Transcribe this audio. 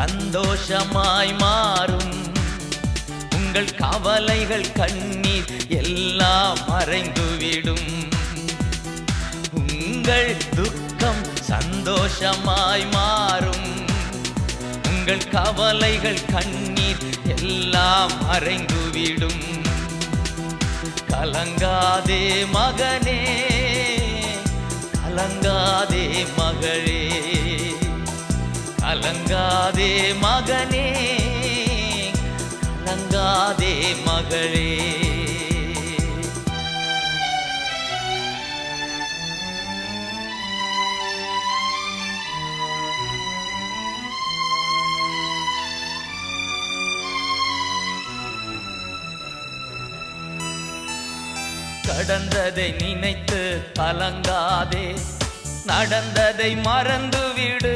சந்தோஷமாய் மாறும். உங்கள் கவலைகள் கண்ணீர் எல்லாம் மறைந்துவிடும். உங்கள் துக்கம் சந்தோஷமாய் மாறும். உங்கள் கவலைகள் கண்ணீர் எல்லாம் மறைந்துவிடும். கலங்காதே மகனே, கலங்காதே மகளே, கலங்காதே மகனே, கலங்காதே மகளே. கடந்ததை நினைத்து கலங்காதே, நடந்ததை மறந்துவிடு.